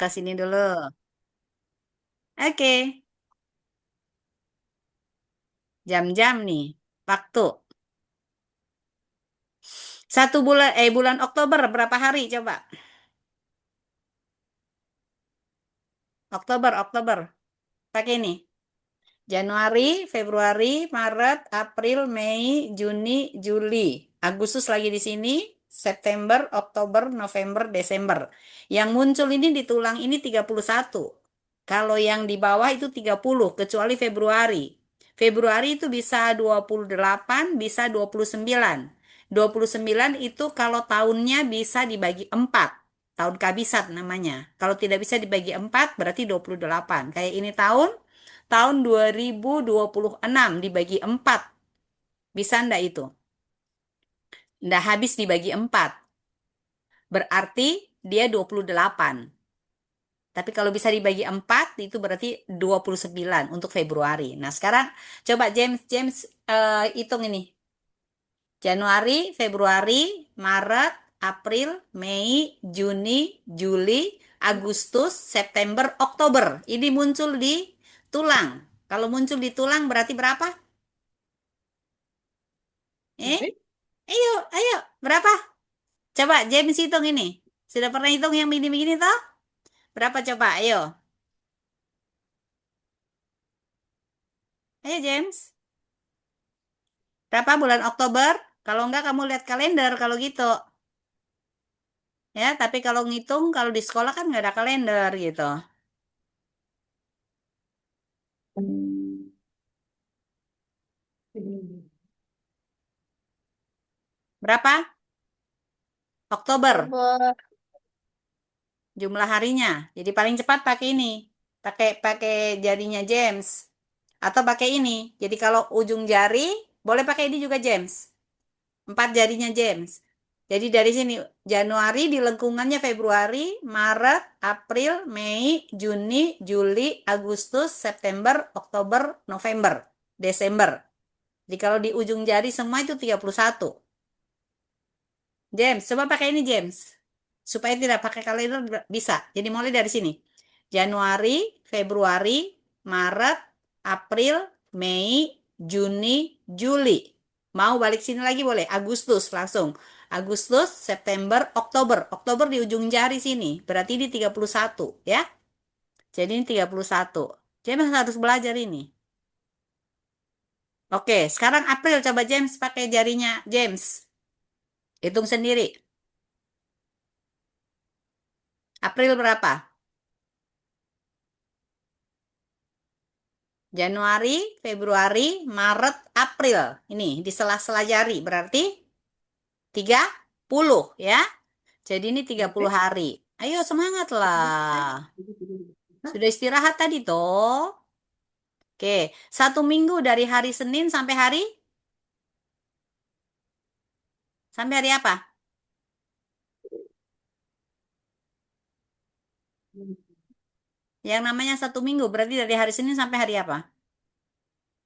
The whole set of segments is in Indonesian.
ke sini dulu. Oke, jam-jam nih. Waktu. Bulan Oktober berapa hari coba? Oktober. Pakai ini. Januari, Februari, Maret, April, Mei, Juni, Juli. Agustus lagi di sini, September, Oktober, November, Desember. Yang muncul ini di tulang ini 31. Kalau yang di bawah itu 30, kecuali Februari. Februari itu bisa 28, bisa 29. 29 itu kalau tahunnya bisa dibagi 4. Tahun kabisat namanya. Kalau tidak bisa dibagi 4 berarti 28. Kayak ini tahun 2026 dibagi 4. Bisa ndak itu? Ndak habis dibagi 4. Berarti dia 28. Tapi kalau bisa dibagi 4 itu berarti 29 untuk Februari. Nah, sekarang coba James hitung ini. Januari, Februari, Maret, April, Mei, Juni, Juli, Agustus, September, Oktober. Ini muncul di tulang. Kalau muncul di tulang berarti berapa? Eh? Ayo, ayo. Berapa? Coba James hitung ini. Sudah pernah hitung yang begini-begini toh? Berapa coba? Ayo. Ayo James. Berapa bulan Oktober? Kalau enggak kamu lihat kalender kalau gitu. Ya, tapi kalau ngitung kalau di sekolah kan nggak ada kalender gitu. Berapa? Oktober. Oktober. Jumlah harinya. Jadi paling cepat pakai ini. Pakai pakai jarinya James. Atau pakai ini. Jadi kalau ujung jari boleh pakai ini juga James. 4 jarinya James. Jadi dari sini Januari di lengkungannya Februari, Maret, April, Mei, Juni, Juli, Agustus, September, Oktober, November, Desember. Jadi kalau di ujung jari semua itu 31. James, coba pakai ini James. Supaya tidak pakai kalender bisa. Jadi mulai dari sini. Januari, Februari, Maret, April, Mei, Juni, Juli. Mau balik sini lagi boleh. Agustus langsung. Agustus, September, Oktober. Oktober di ujung jari sini. Berarti ini 31 ya. Jadi ini 31. James harus belajar ini. Oke, sekarang April coba James pakai jarinya James. Hitung sendiri. April berapa? Januari, Februari, Maret, April. Ini di sela-sela jari berarti 30 ya. Jadi ini 30 hari. Ayo semangat lah. Sudah istirahat tadi toh. Oke, 1 minggu dari hari Senin sampai hari apa? Yang namanya 1 minggu berarti dari hari Senin sampai hari apa?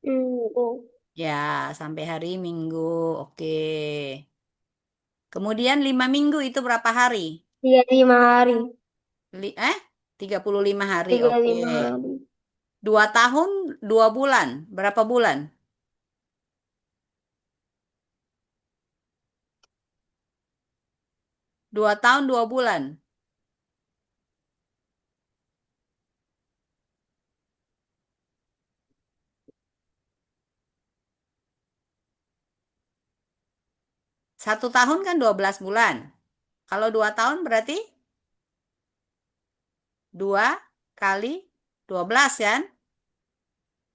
Minggu. Ya, sampai hari Minggu. Oke. Kemudian 5 minggu itu berapa hari? Iya, 5 hari. Li- eh? 35 hari. Tiga Oke. lima hari. 2 tahun, 2 bulan. Berapa bulan? 2 tahun, 2 bulan. 1 tahun kan 12 bulan. Kalau 2 tahun berarti 2 kali 12 kan?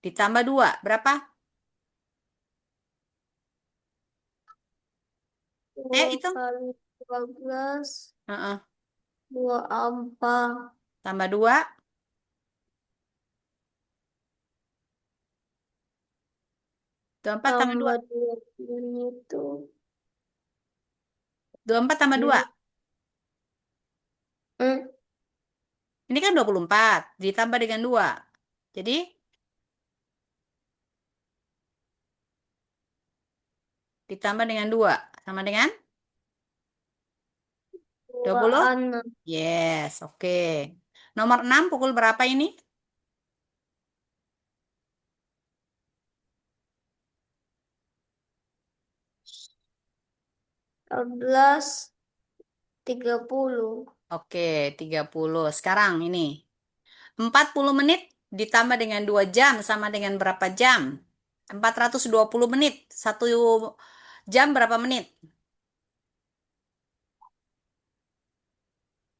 Ditambah 2. Berapa? Ayo Dua hitung. kali 12. Heeh. 24. Tambah 2. 24 tambah 2. Tambah 20 itu. 24 tambah 2. Hmm. Hmm. Ini kan 24. Ditambah dengan 2. Jadi ditambah dengan 2. Sama dengan 20. 26. Yes, oke. Nomor 6 pukul berapa ini? 14.30. Oke, 30. Sekarang ini. 40 menit ditambah dengan 2 jam sama dengan berapa jam? 420 menit. Satu jam berapa menit?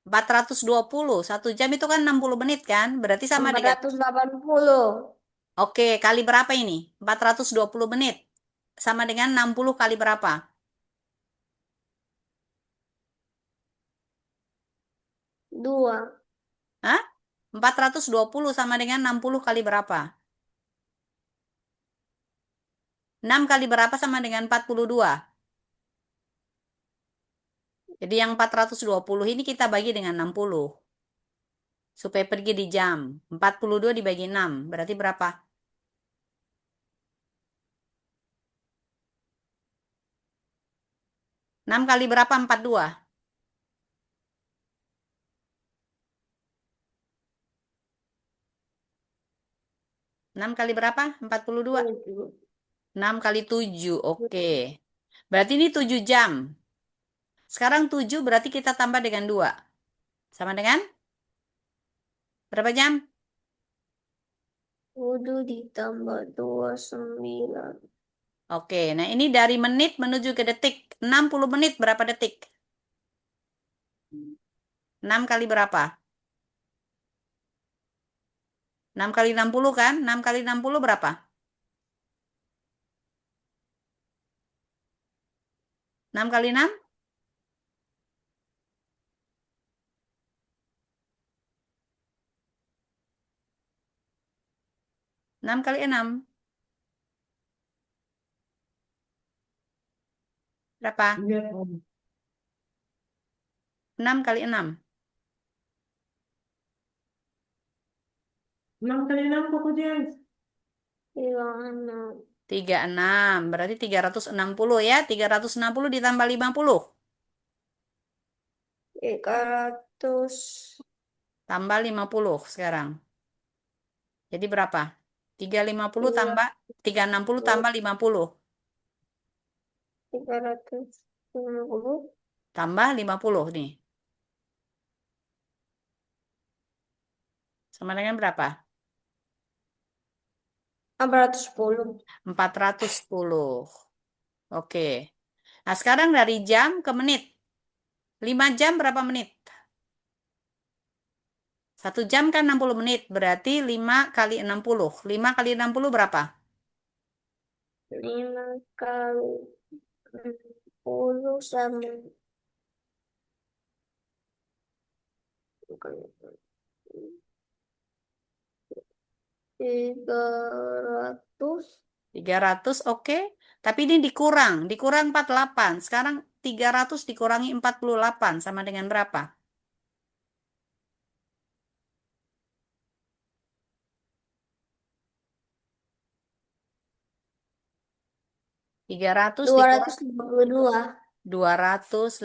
420. Satu jam itu kan 60 menit kan? Berarti sama empat dengan. ratus delapan puluh Oke, kali berapa ini? 420 menit. Sama dengan 60 kali berapa? dua Hah? 420 sama dengan 60 kali berapa? 6 kali berapa sama dengan 42? Jadi yang 420 ini kita bagi dengan 60. Supaya pergi di jam. 42 dibagi 6. Berarti berapa? 6 kali berapa? 42. 6 kali berapa? 42. tujuh 6 kali 7. Oke. Berarti ini 7 jam. Sekarang 7 berarti kita tambah dengan 2. Sama dengan berapa jam? 7 ditambah 2 9. Oke, nah ini dari menit menuju ke detik. 60 menit berapa detik? 6 kali berapa? 6 kali 60 kan? 6 kali 60 berapa? 6 kali 6? 6 kali 6. Berapa? Iya, Om. 6 kali 6. 6 kali 6 pokoknya. 36. 36. Berarti 360 ya. 360 ditambah 50. 300. Tambah 50 sekarang. Jadi berapa? 350 Tiga tambah 360 puluh tambah 50. 350. Tambah 50 nih. Sama dengan berapa? 410. 410. Oke. Nah, sekarang dari jam ke menit. 5 jam berapa menit? 1 jam kan 60 menit. Berarti 5 kali 60. 5 kali 60 berapa? 5 kali 60 sama 300. 300 oke. Tapi ini dikurang. Dikurang 48. Sekarang 300 dikurangi 48. Sama dengan berapa? 300 dua dikurang ratus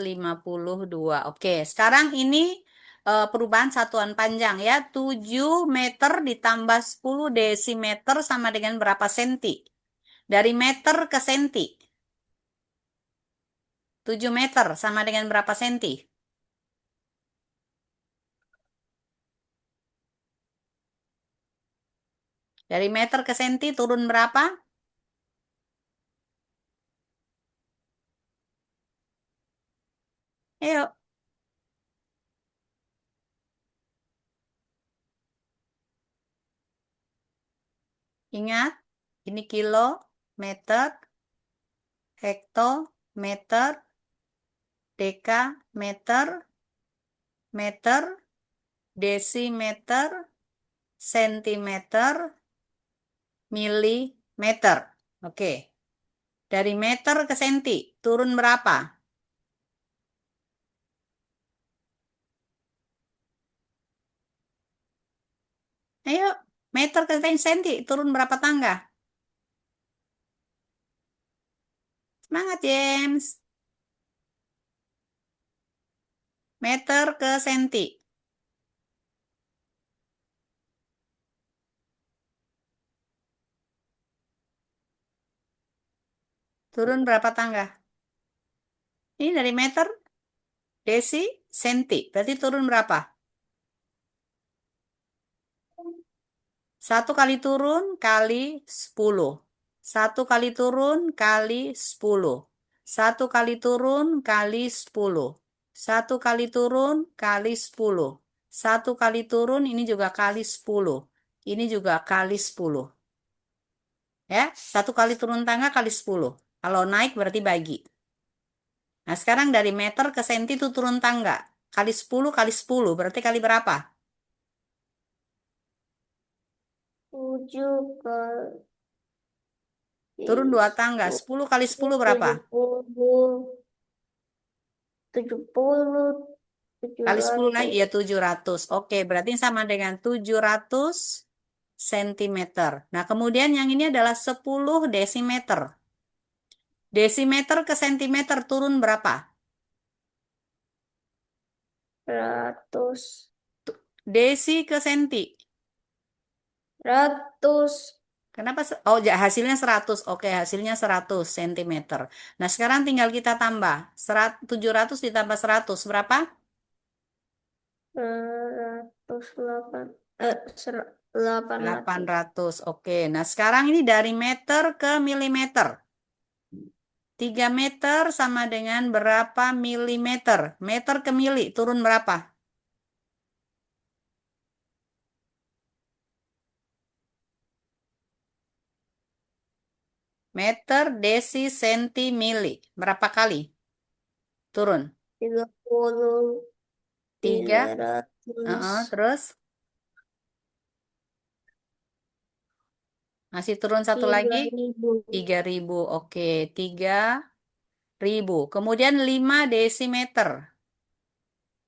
lima puluh dua 252. Oke, sekarang ini perubahan satuan panjang ya. 7 meter ditambah 10 desimeter sama dengan berapa senti? Dari meter ke senti. 7 meter sama dengan berapa senti? Dari meter ke senti turun berapa? Ayo, ingat. Ini kilo, meter, hektometer, dekameter, meter, desimeter, sentimeter, milimeter. Oke. Dari meter ke senti, turun berapa? Ayo, meter ke senti, turun berapa tangga? Semangat, James. Meter ke senti. Turun berapa tangga? Ini dari meter, desi, senti. Berarti turun berapa? Satu kali turun kali 10. Satu kali turun kali 10. Satu kali turun kali 10. Satu kali turun kali 10. Satu kali turun ini juga kali 10. Ini juga kali 10. Ya, satu kali turun tangga kali 10. Kalau naik berarti bagi. Nah, sekarang dari meter ke senti itu turun tangga. Kali 10 berarti kali berapa? 7 Turun kali dua tangga. 10 kali 10 berapa? 70, 70, Kali 10 lagi, 700. ya 700. Oke, berarti sama dengan 700 sentimeter. Nah, kemudian yang ini adalah 10 desimeter. Desimeter ke sentimeter turun berapa? Ratus, Desi ke senti. ratus, Kenapa? Oh, ya, hasilnya 100. Oke, hasilnya 100 sentimeter. Nah, sekarang tinggal kita tambah. 700 ditambah 100, berapa? 108, 800. 800. Oke, nah sekarang ini dari meter ke milimeter. 3 meter sama dengan berapa milimeter? Meter ke mili, turun berapa? Meter, desi, senti, mili. Berapa kali? Turun. 30, 3. 300, Terus masih turun satu lagi. 3.000. 3.000. Oke, 3.000. Kemudian 5 desimeter.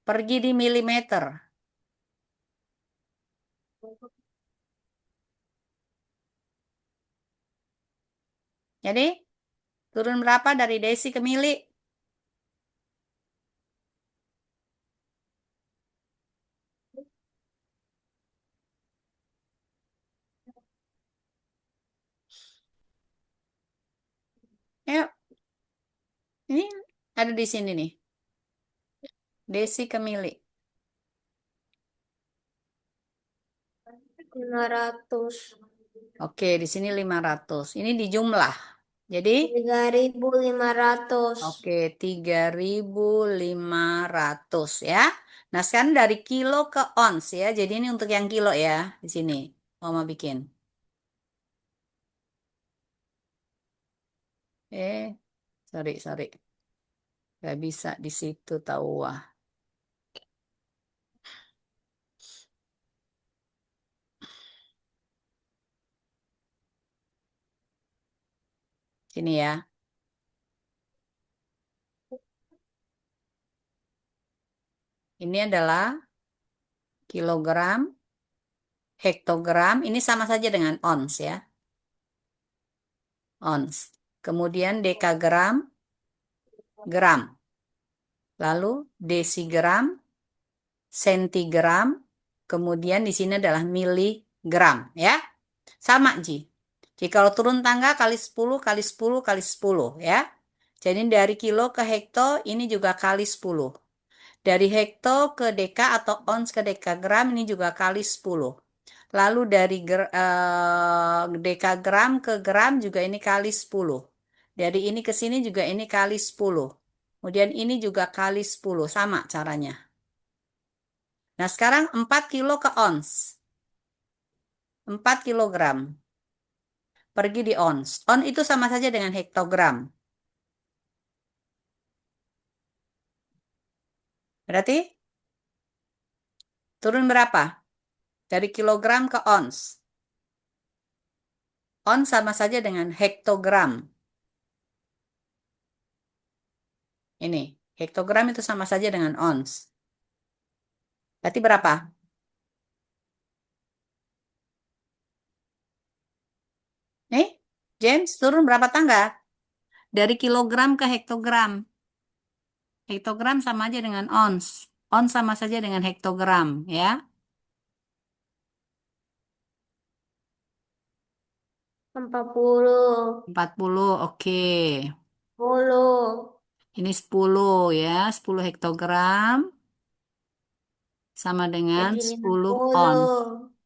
Pergi di milimeter. Jadi, turun berapa dari desi ke mili? Yuk, ini ada di sini nih. Desi ke mili. 500, Oke, di sini 500. Ini di jumlah. Jadi, 3.500. oke, 3.500 ya. Nah, sekarang dari kilo ke ons ya. Jadi ini untuk yang kilo ya di sini. Mama bikin. Sorry, sorry. Gak bisa di situ tahu. Wah, sini ya. Ini adalah kilogram, hektogram. Ini sama saja dengan ons ya. Ons. Kemudian dekagram, gram. Lalu desigram, sentigram, kemudian di sini adalah miligram ya. Sama Ji. Jadi kalau turun tangga kali 10 kali 10 kali 10 ya. Jadi dari kilo ke hekto ini juga kali 10. Dari hekto ke deka atau ons ke dekagram ini juga kali 10. Lalu dari dekagram ke gram juga ini kali 10. Dari ini ke sini juga ini kali 10. Kemudian ini juga kali 10. Sama caranya. Nah, sekarang 4 kilo ke ons. 4 kilogram. Pergi di ons. On itu sama saja dengan hektogram. Berarti turun berapa? Dari kilogram ke ons. Ons sama saja dengan hektogram. Ini, hektogram itu sama saja dengan ons. Berarti berapa? Nih, James, turun berapa tangga? Dari kilogram ke hektogram. Hektogram sama aja dengan ons. Ons sama saja dengan hektogram, ya. 40. 40, oke. 10. Ini 10 ya, 10 hektogram sama dengan Jadi 10 ons.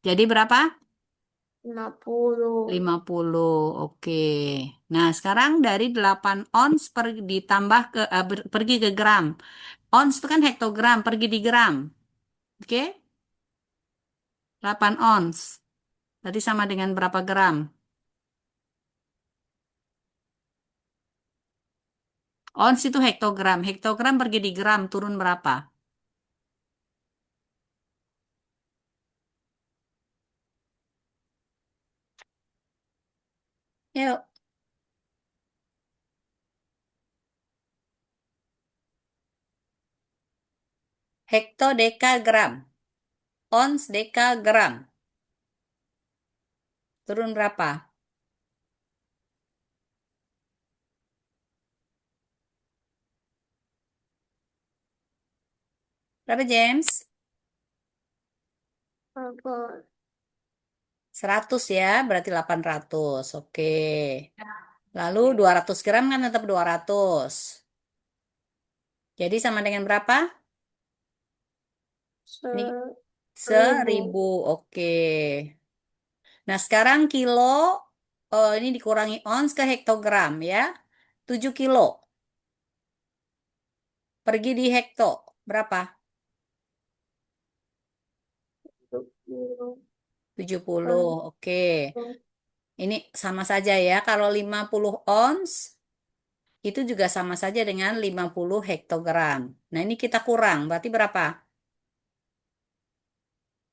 50. Jadi berapa? 50. 50, oke. Nah, sekarang dari 8 ons ditambah pergi ke gram. Ons itu kan hektogram, pergi di gram. Oke? 8 ons. Berarti sama dengan berapa gram? Ons itu hektogram. Hektogram pergi di gram, turun berapa? Yuk. Hektodekagram. Ons dekagram. Turun berapa? Berapa, James? Apa? 100 ya, berarti 800. Oke. Lalu 200 gram kan tetap 200. Jadi sama dengan berapa? Ini 1000. 1000. Oke. Nah, sekarang kilo ini dikurangi ons ke hektogram ya. 7 kilo. Pergi di hekto. Berapa? 10. 70. Oke. Ini sama saja ya. Kalau 50 ons itu juga sama saja dengan 50 hektogram. Nah, ini kita kurang. Berarti berapa?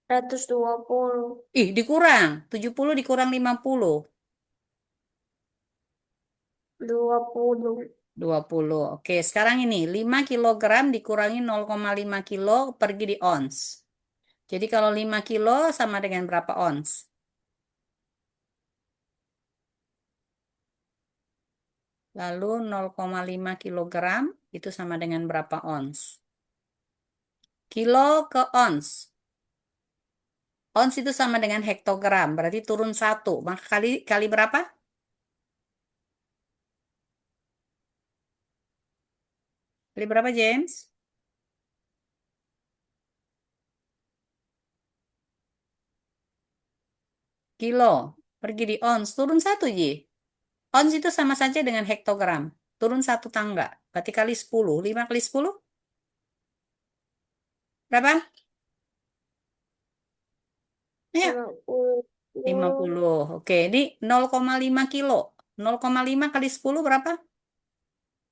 120. Ih, dikurang. 70 dikurang 50. 20. 20. Oke, sekarang ini 5 kilogram dikurangi 0,5 kilo pergi di ons. Jadi kalau 5 kilo sama dengan berapa ons? Lalu 0,5 kilogram itu sama dengan berapa ons? Kilo ke ons. Ons itu sama dengan hektogram, berarti turun 1. Maka kali kali berapa? Kali berapa, James? Kilo. Pergi di ons. Turun 1, Ji. Ons itu sama saja dengan hektogram. Turun 1 tangga. Berarti kali 10. 5 kali 10? Berapa? Ya, 50. 50. Oke, ini 0,5 kilo. 0,5 kali 10 berapa?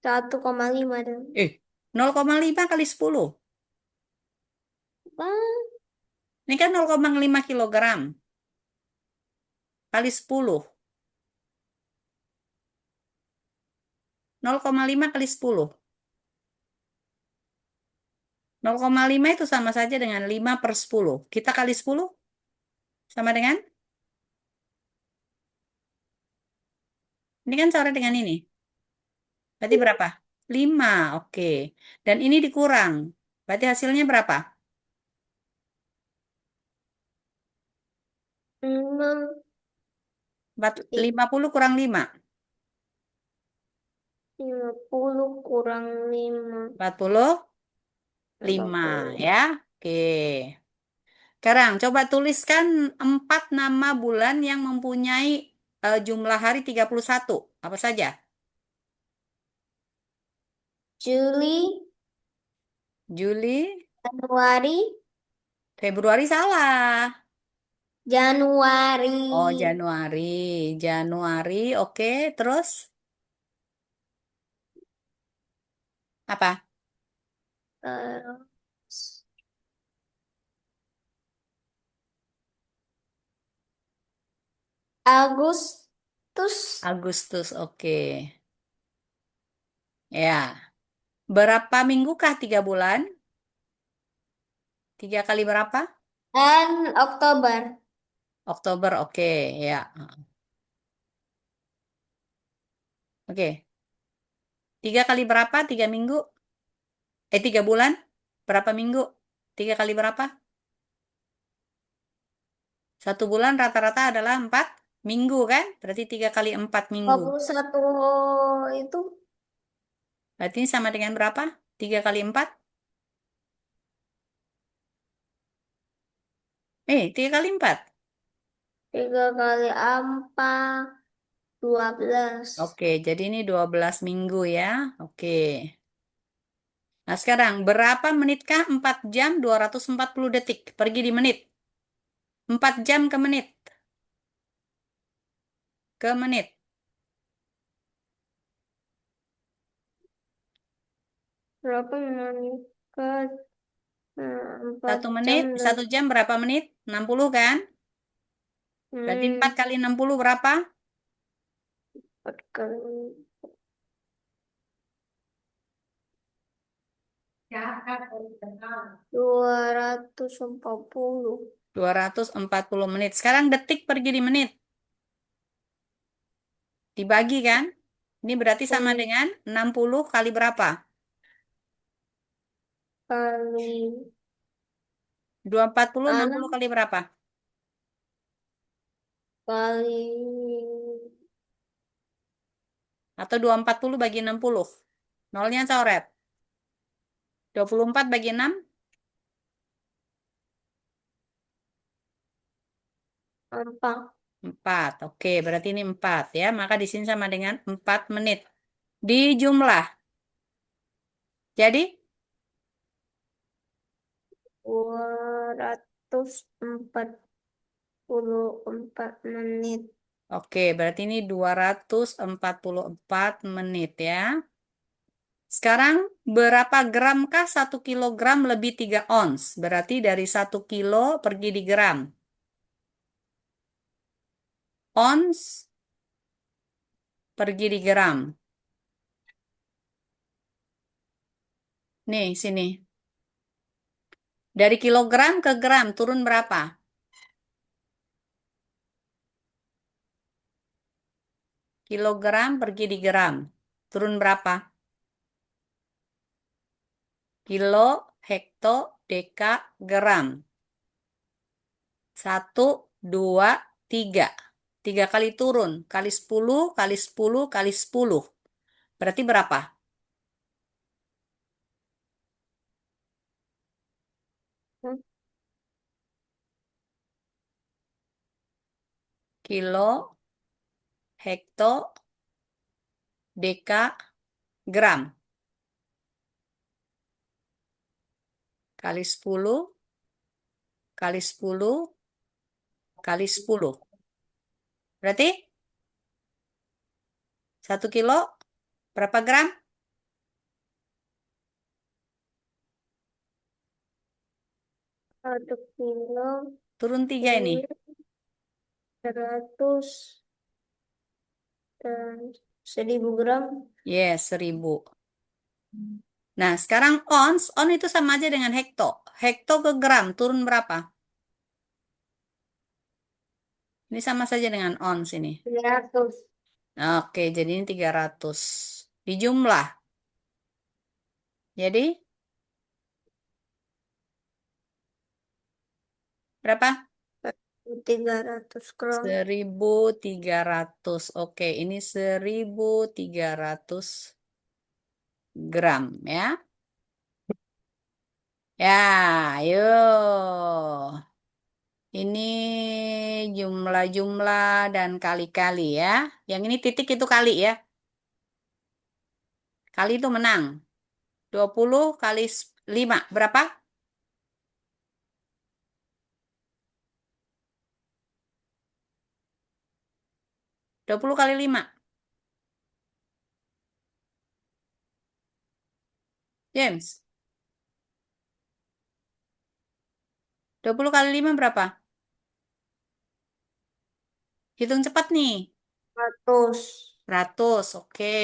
1,5 dong. 0,5 kali 10. Ah, Ini kan 0,5 kilogram. Kali 10. 0,5 kali 10. 0,5 itu sama saja dengan 5 per 10. Kita kali 10 sama dengan? Ini kan sama dengan ini. Berarti berapa? 5. Oke. Dan ini dikurang. Berarti hasilnya berapa? 6. 50 kurang 5. 50 kurang 5. 45 50. ya. Oke. Sekarang coba tuliskan 4 nama bulan yang mempunyai jumlah hari 31. Apa saja? Juli, Juli, Januari, Februari salah. Januari. Oh, Januari. Januari, oke. Terus apa? Terus Agustus. Agustus, oke. Ya. Berapa minggukah 3 bulan? 3 kali berapa? Dan Oktober. Oktober, oke. Ya. Oke. 3 kali berapa? 3 minggu? 3 bulan? Berapa minggu? 3 kali berapa? 1 bulan rata-rata adalah 4 Minggu kan? Berarti 3 kali 4 dua minggu. puluh satu itu Berarti ini sama dengan berapa? 3 kali 4? 3 kali 4. 3 kali 4, 12. Oke, jadi ini 12 minggu ya. Oke. Nah, sekarang berapa menitkah 4 jam 240 detik? Pergi di menit. 4 jam ke menit. Ke menit. Berapa meningkat? 4 Satu jam menit, dan 1 jam berapa menit? 60 kan? Berarti 4 hmm, kali 60 berapa? 4 kali 240. 240 menit. Sekarang detik pergi di menit. Dibagi kan? Ini berarti sama Hmm, dengan 60 kali berapa? kali 240, 60 6 kali berapa? kali Atau 240 bagi 60? Nolnya coret. 24 bagi 6? 4. 4. Oke, berarti ini 4 ya. Maka di sini sama dengan 4 menit. Dijumlah. Jadi, 244 menit. oke, berarti ini 244 menit ya. Sekarang, berapa gramkah 1 kilogram lebih 3 ons? Berarti dari 1 kilo pergi di gram. Ons pergi di gram. Nih, sini. Dari kilogram ke gram, turun berapa? Kilogram pergi di gram. Turun berapa? Kilo, hekto, deka, gram. 1, 2, 3. 3 kali turun. Kali 10, kali 10, kali 10. Berarti berapa? Kilo, hekto, deka, gram. Kali 10, kali 10, kali 10. Berarti 1 kilo berapa gram? 1 kilo Turun 3 ini. ini 100 dan 1000 gram. Yes, 1000. Nah, sekarang ons itu sama aja dengan hekto. Hekto ke gram, turun berapa? Ini sama saja dengan ons ini. 300. Oke, jadi ini 300. Dijumlah. Jadi, berapa? 300 gram. 1300. Oke, ini 1300 gram ya. Ya, yuk. Ini jumlah-jumlah dan kali-kali ya. Yang ini titik itu kali ya. Kali itu menang. 20 kali 5. Berapa? 20 kali 5. James, 20 kali 5 berapa? Hitung cepat nih. 100. 100, oke.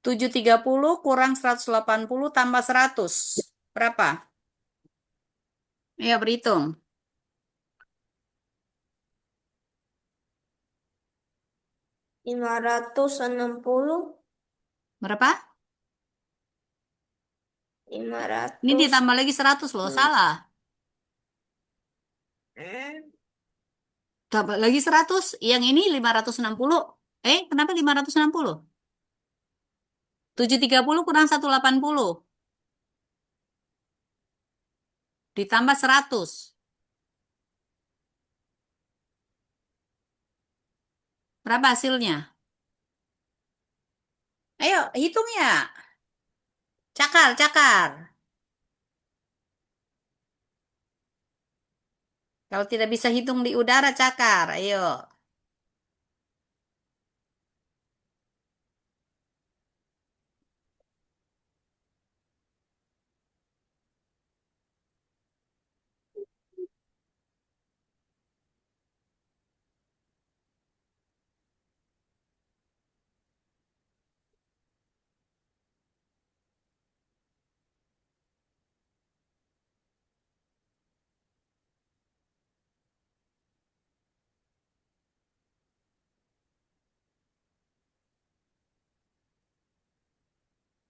730 kurang 180 tambah 100. Berapa? Ya, berhitung. 560. Berapa? lima Ini ratus ditambah lagi 100 loh, salah. Tambah lagi 100. Yang ini 560. Kenapa 560? 730 kurang 180. Ditambah 100. Berapa hasilnya? Ayo, hitung ya. Cakar, cakar. Kalau tidak bisa hitung di udara, cakar. Ayo.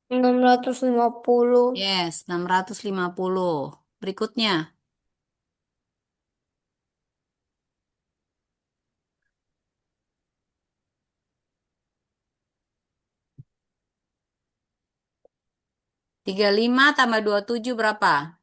650. Yes, 650. Berikutnya, 35 tambah 27 berapa?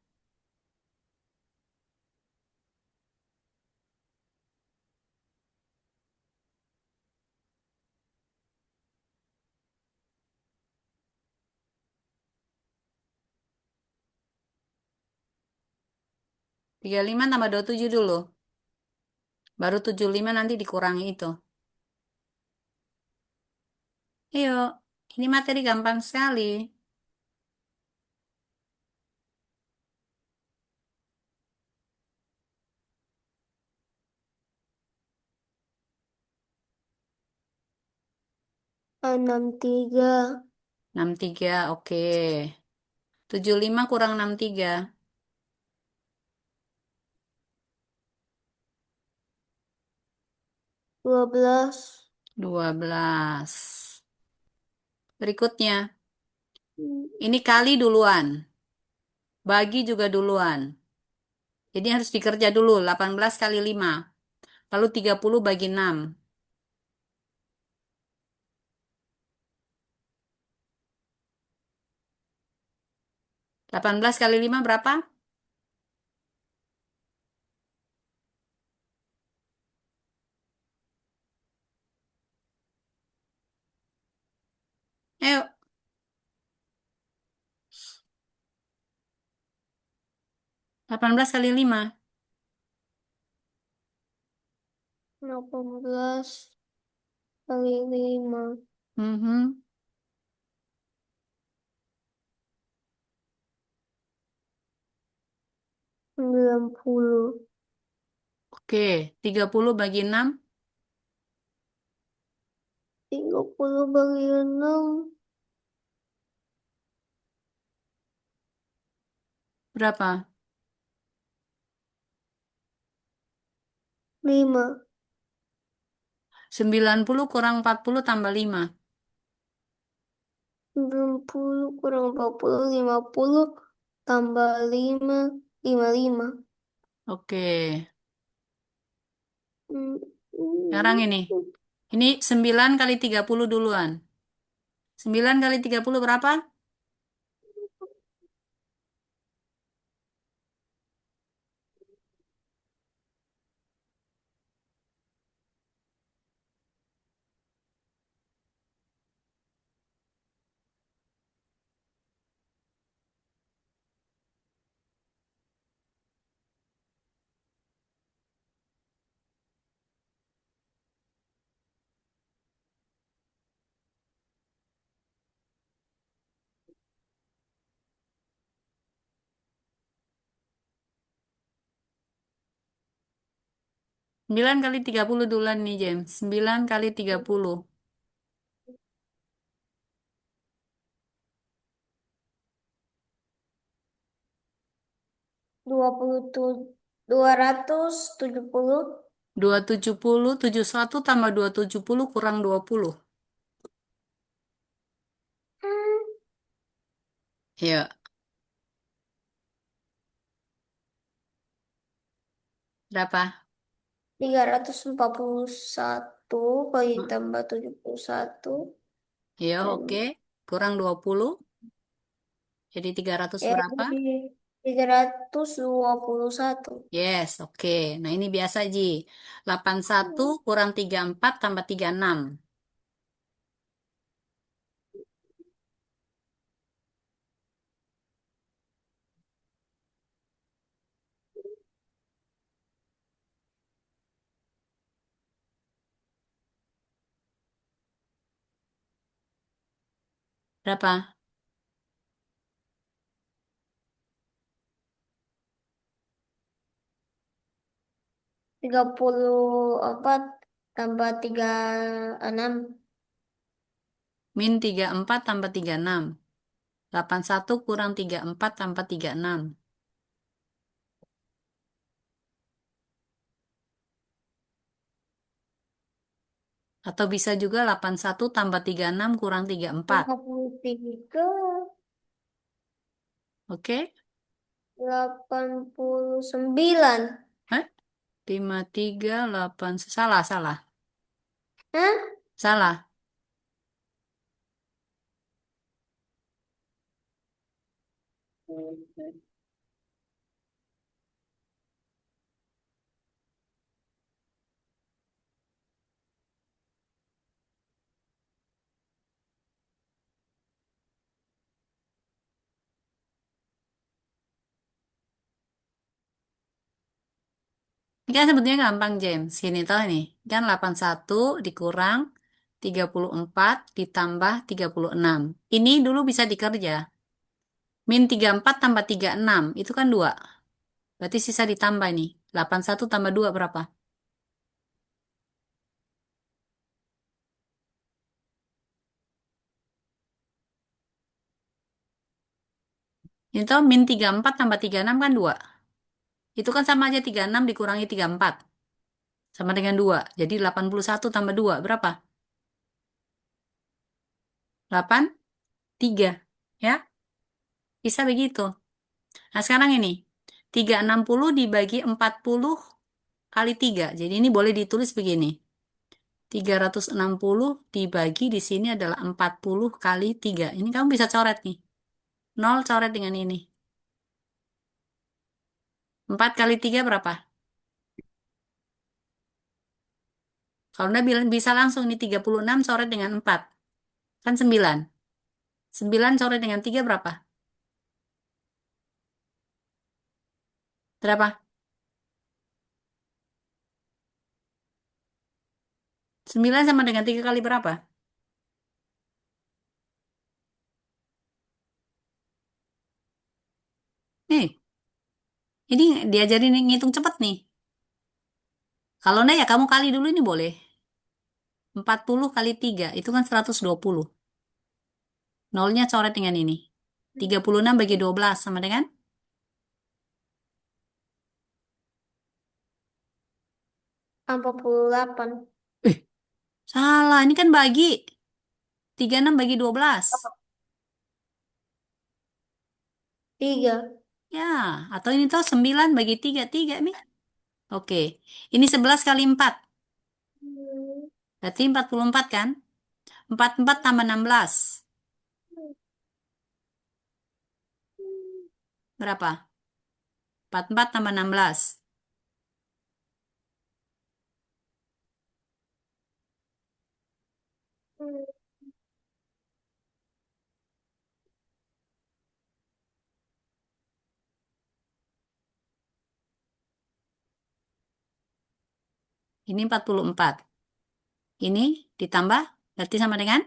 35 tambah 27 dulu. Baru 75 nanti dikurangi itu. Ayo, ini materi gampang sekali. 63. 63, oke. 75 kurang 63. 12. 12. Berikutnya, ini kali duluan. Bagi juga duluan. Jadi harus dikerja dulu. 18 kali 5. Lalu 30 bagi 6. 18 kali 5 berapa? Ayo, 18 kali 5. 18 kali 5. Mhm. 90. Oke, 30 bagi 6 30 bagi 6. berapa? 5. 90 kurang 40 tambah 5. 90 kurang 40. 50 tambah 5. 55. Oke, Hmm, sekarang ini. Ini 9 kali 30 duluan. 9 kali 30 berapa? 9 kali 30 duluan nih, James. 9 kali 30. 270. 270, 71 tambah 270 kurang 20. Ya, berapa? 341 kali Hmm, tambah 71 Ya, dan oke. Kurang 20. Jadi 300 berapa? jadi 321. Yes, oke. Nah, ini biasa, Ji. 81 kurang 34 tambah 36. Berapa? 34 tambah 36. Min 34 tambah 36. 81 kurang 34 tambah 36. Atau bisa juga 81 tambah 36 kurang 34. 53. Oke? 89. Eh? 538. Salah, salah. Hah? Salah. Ini kan sebetulnya gampang, James. Sini tahu nih. Kan 81 dikurang 34 ditambah 36. Ini dulu bisa dikerja. Min 34 tambah 36. Itu kan 2. Berarti sisa ditambah nih. 81 tambah 2 berapa? Ini tahu min 34 tambah 36 kan 2. Itu kan sama aja 36 dikurangi 34. Sama dengan 2. Jadi 81 tambah 2 berapa? 8, 3. Ya, bisa begitu. Nah, sekarang ini. 360 dibagi 40 kali 3. Jadi ini boleh ditulis begini. 360 dibagi di sini adalah 40 kali 3. Ini kamu bisa coret nih. 0 coret dengan ini. 4 kali 3 berapa? Kalau Anda bilang bisa langsung nih 36 coret dengan 4. Kan 9. 9 coret dengan 3 berapa? Berapa? 9 sama dengan 3 kali berapa? Nih, ini diajarin ngitung cepat nih. Kalau enggak ya kamu kali dulu ini boleh. 40 kali 3 itu kan 120. Nolnya coret dengan ini. 36 bagi 12 sama dengan? 48. Eh, salah. Ini kan bagi. 36 bagi 12. 3. Ya, atau ini tuh 9 bagi 3. 3 nih. Oke. Ini 11 kali 4. Berarti 44 kan? 44 tambah 16. Berapa? 44 tambah 16. Ini 44. Ini ditambah berarti sama dengan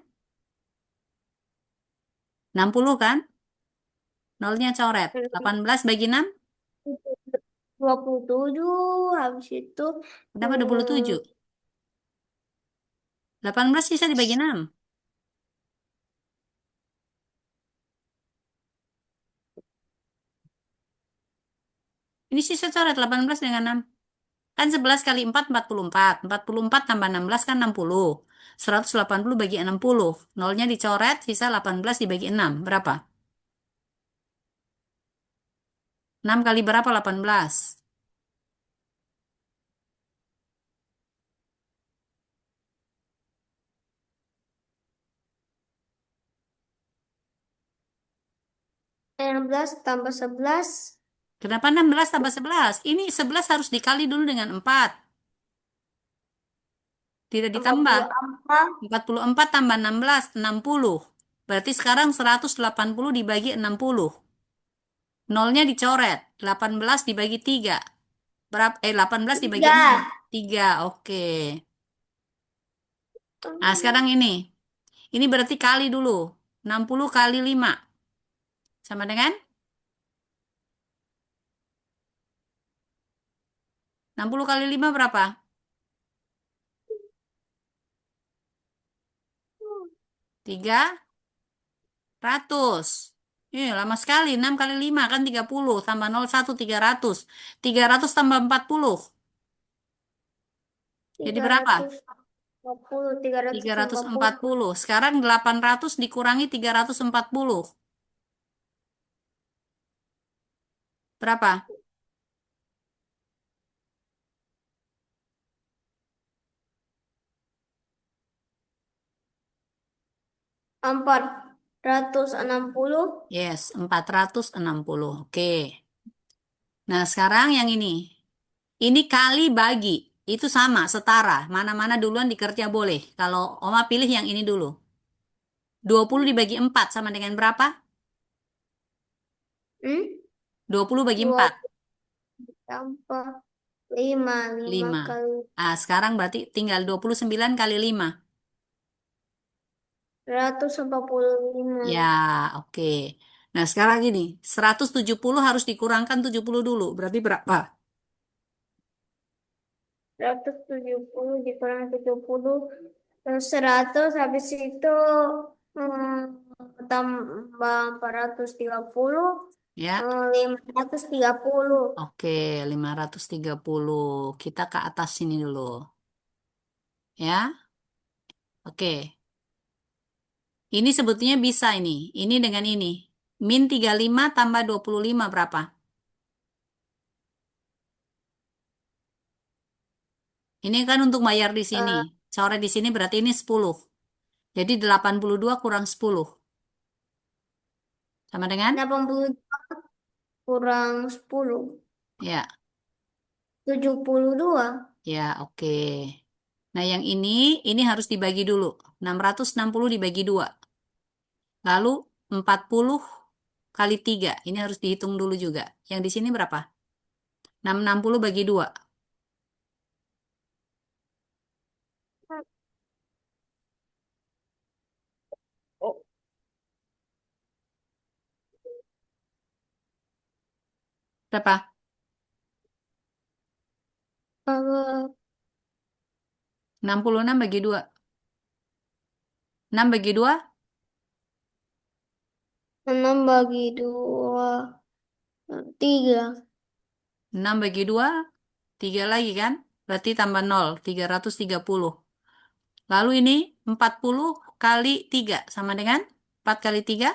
60 kan? Nolnya coret. 18 bagi 6. 27. Habis itu Kenapa hmm, 27? 18 bisa dibagi 6. Ini sisa coret 18 dengan 6. Kan 11 kali 4, 44. 44 tambah 16 kan 60. 180 bagi 60. Nolnya dicoret, sisa 18 dibagi 6. Berapa? 6 kali berapa 18? 16 tambah 11. Kenapa 16 tambah 11? Ini 11 harus dikali dulu dengan 4. Tidak ditambah. 44. 44 tambah 16, 60. Berarti sekarang 180 dibagi 60. Nolnya dicoret. 18 dibagi 3. Berapa? 18 dibagi 6. 3. 3, oke. Nah, sekarang ini. Ini berarti kali dulu. 60 kali 5. Sama dengan 60 kali 5 berapa? 300. Lama sekali. 6 kali 5 kan 30. Tambah 0, 1, 300. 300 tambah 40. Jadi tiga berapa? ratus lima puluh, tiga ratus Tiga ratus lima empat puluh, puluh. Sekarang 800 dikurangi 340. Berapa? 460. Yes, 460. Oke. Nah, sekarang yang ini. Ini kali bagi. Itu sama, setara. Mana-mana duluan dikerja boleh. Kalau Oma pilih yang ini dulu. 20 dibagi 4 sama dengan berapa? Hmm? 20 bagi Dua 4. tambah 5. 5 5. kali Ah, sekarang berarti tinggal 29 kali 5. 145. Ya, oke. Nah, sekarang gini. 170 harus dikurangkan 70 dulu. Berarti berapa? 170 dikurang 70. Terus 100 habis itu tambah 430. Ya. 530. Oke, 530. Kita ke atas sini dulu. Ya, oke. Ini sebetulnya bisa ini. Ini dengan ini. Min 35 tambah 25 berapa? Ini kan untuk bayar di sini. eh, Coret di sini berarti ini 10. Jadi 82 kurang 10. Sama dengan? 80 kurang 10. Ya, 72. ya, oke. Nah, yang ini harus dibagi dulu. 660 dibagi 2. Lalu 40 kali 3. Ini harus dihitung dulu juga. Yang di sini berapa? 660 bagi 2. Berapa? Eh, 66 bagi 2. 6 bagi 2, 6 bagi 2. 3. 6 bagi 2, 3 lagi kan? Berarti tambah 0, 330. Lalu ini 40 kali 3 sama dengan 4 kali 3,